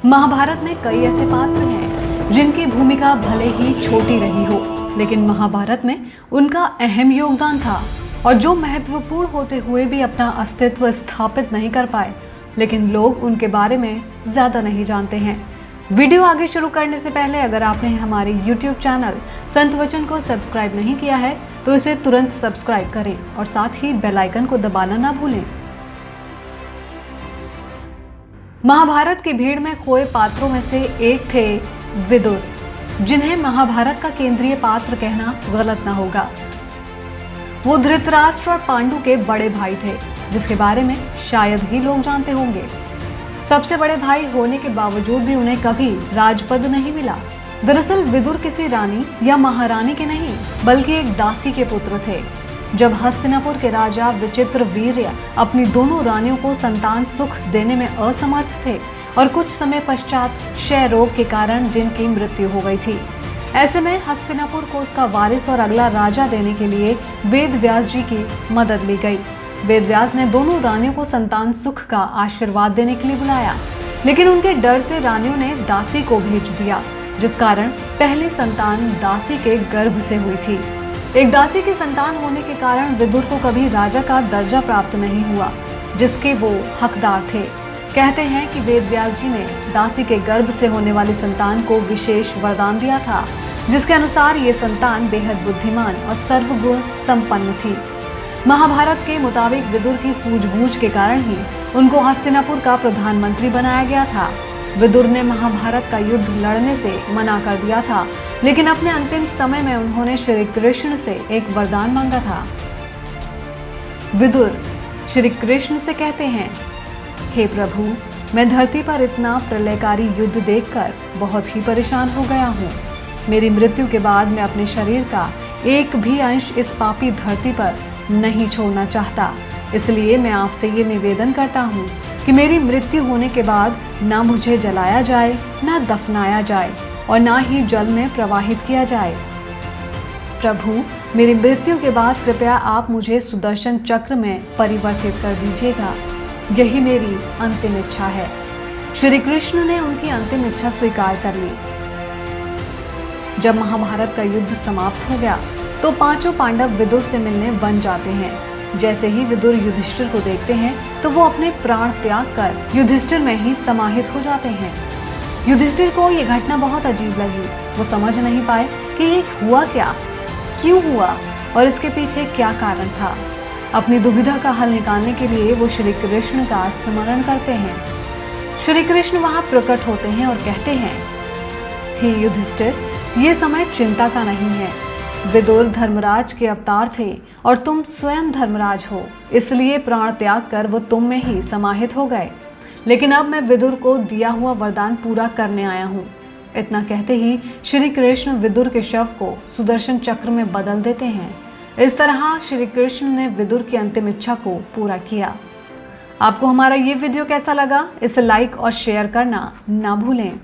महाभारत में कई ऐसे पात्र हैं जिनकी भूमिका भले ही छोटी रही हो, लेकिन महाभारत में उनका अहम योगदान था और जो महत्वपूर्ण होते हुए भी अपना अस्तित्व स्थापित नहीं कर पाए, लेकिन लोग उनके बारे में ज़्यादा नहीं जानते हैं। वीडियो आगे शुरू करने से पहले अगर आपने हमारे YouTube चैनल संत वचन को सब्सक्राइब नहीं किया है तो इसे तुरंत सब्सक्राइब करें और साथ ही बेल आइकन को दबाना ना भूलें। महाभारत की भीड़ में खोए पात्रों में से एक थे विदुर, जिन्हें महाभारत का केंद्रीय पात्र कहना गलत ना होगा। वो धृतराष्ट्र और पांडु के बड़े भाई थे, जिसके बारे में शायद ही लोग जानते होंगे। सबसे बड़े भाई होने के बावजूद भी उन्हें कभी राजपद नहीं मिला। दरअसल विदुर किसी रानी या महारानी के नहीं, बल्कि एक दासी के पुत्र थे। जब हस्तिनापुर के राजा विचित्रवीर्य अपनी दोनों रानियों को संतान सुख देने में असमर्थ थे और कुछ समय पश्चात क्षय रोग के कारण जिनकी मृत्यु हो गई थी, ऐसे में हस्तिनापुर को उसका वारिस और अगला राजा देने के लिए वेद व्यास जी की मदद ली गई। वेद व्यास ने दोनों रानियों को संतान सुख का आशीर्वाद देने के लिए बुलाया, लेकिन उनके डर से रानियों ने दासी को भेज दिया, जिस कारण पहली संतान दासी के गर्भ से हुई थी। एक दासी की संतान होने के कारण विदुर को कभी राजा का दर्जा प्राप्त नहीं हुआ, जिसके वो हकदार थे। कहते हैं कि वेद व्यास जी ने दासी के गर्भ से होने वाली संतान को विशेष वरदान दिया था, जिसके अनुसार ये संतान बेहद बुद्धिमान और सर्वगुण संपन्न थी। महाभारत के मुताबिक विदुर की सूझबूझ के कारण ही उनको हस्तिनापुर का प्रधानमंत्री बनाया गया था। विदुर ने महाभारत का युद्ध लड़ने से मना कर दिया था, लेकिन अपने अंतिम समय में उन्होंने श्री कृष्ण से एक वरदान मांगा था। विदुर श्री कृष्ण से कहते हैं, हे प्रभु, मैं धरती पर इतना प्रलयकारी युद्ध देखकर बहुत ही परेशान हो गया हूँ। मेरी मृत्यु के बाद मैं अपने शरीर का एक भी अंश इस पापी धरती पर नहीं छोड़ना चाहता। इसलिए मैं आपसे ये निवेदन करता हूँ कि मेरी मृत्यु होने के बाद ना मुझे जलाया जाए, ना दफनाया जाए और ना ही जल में प्रवाहित किया जाए। प्रभु, मेरी मृत्यु के बाद कृपया आप मुझे सुदर्शन चक्र में परिवर्तित कर दीजिएगा। यही मेरी अंतिम इच्छा है। श्री कृष्ण ने उनकी अंतिम इच्छा स्वीकार कर ली। जब महाभारत का युद्ध समाप्त हो गया तो पांचों पांडव विदुर से मिलने वन जाते हैं। जैसे ही विदुर युधिष्ठिर को देखते हैं तो वो अपने प्राण त्याग कर युधिष्ठिर में ही समाहित हो जाते हैं। युधिष्ठिर को ये घटना बहुत अजीब लगी। वो समझ नहीं पाए कि ये हुआ क्या, क्यों हुआ और इसके पीछे क्या कारण था। अपनी दुविधा का हल निकालने के लिए वो श्री कृष्ण का स्मरण करते हैं। श्री कृष्ण वहां प्रकट होते हैं और कहते हैं, हे युधिष्ठिर, ये समय चिंता का नहीं है। विदुर धर्मराज के अवतार थे और तुम स्वयं धर्मराज हो, इसलिए प्राण त्याग कर वो तुम में ही समाहित हो गए। लेकिन अब मैं विदुर को दिया हुआ वरदान पूरा करने आया हूँ। इतना कहते ही श्री कृष्ण विदुर के शव को सुदर्शन चक्र में बदल देते हैं। इस तरह श्री कृष्ण ने विदुर की अंतिम इच्छा को पूरा किया। आपको हमारा ये वीडियो कैसा लगा? इसे लाइक और शेयर करना ना भूलें।